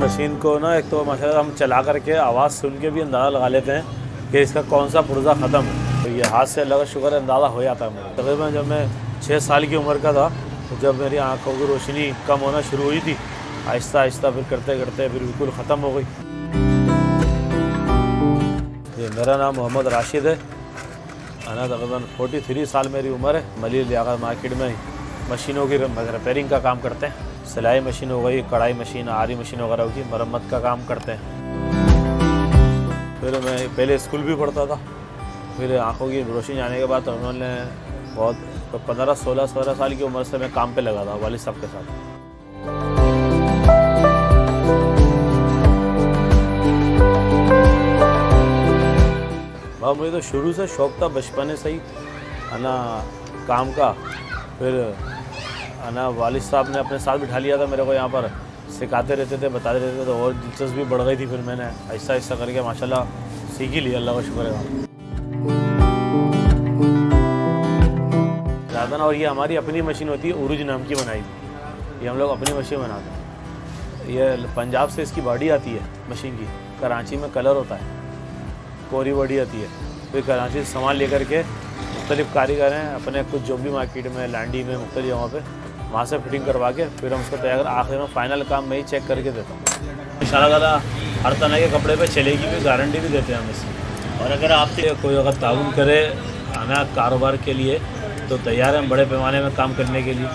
Machine को ना एक तो माशाल्लाह हम चला करके आवाज़ सुन के भी अंदाज़ा लगा लेते हैं कि इसका कौन सा पुर्जा ख़त्म है। तो ये हाथ से अल्लाह का शुक्र है अंदाज़ा हो जाता है मुझे। तकरीबन जब मैं 6 साल की उम्र का था तो जब मेरी आँखों की रोशनी कम होना शुरू हुई थी, आहिस्ता आहिस्ता फिर करते करते फिर बिल्कुल ख़त्म हो गई। ये मेरा नाम मोहम्मद राशिद है। अना तकरीबन 43 साल मेरी उम्र है। मलिल लियाकत मार्केट में मशीनों की रिपेयरिंग का काम करते हैं। सिलाई मशीन हो गई, कढ़ाई मशीन, आरी मशीन वगैरह की मरम्मत का काम करते हैं। फिर मैं पहले स्कूल भी पढ़ता था। फिर आंखों की रोशनी आने के बाद उन्होंने बहुत 15-16 साल की उम्र से मैं काम पे लगा था वालिद साहब के साथ। मुझे तो शुरू से शौक़ था, बचपन से ही है ना काम का। फिर है ना वालिद साहब ने अपने साथ बिठा लिया था मेरे को, यहाँ पर सिखाते रहते थे, बताते रहते थे, तो और दिलचस्पी बढ़ गई थी। फिर मैंने आहिस्ता आहिस्ता करके माशाल्लाह सीख ही लिया, अल्लाह का शुक्र है। ज़्यादा ना, और ये हमारी अपनी मशीन होती है, उरुज नाम की बनाई थी। ये हम लोग अपनी मशीन बनाते हैं। ये पंजाब से इसकी बॉडी आती है मशीन की, कराची में कलर होता है, कोरी बॉडी आती है। फिर कराची से सामान लेकर के मुख्तलिफ कारीगर हैं अपने कुछ जो भी मार्केट में, लांडी में, मुख्तलिफ जगहों पे, वहाँ से फिटिंग करवा के फिर हम उसको तैयार कर आखिर में फ़ाइनल काम मैं ही चेक करके देता हूँ। इंशाअल्लाह हर तरह के कपड़े पे चलेगी भी, गारंटी भी देते हैं हम इसमें। और अगर आपसे कोई अगर ताउन करे आना कारोबार के लिए तो तैयार हैं हम बड़े पैमाने में काम करने के लिए।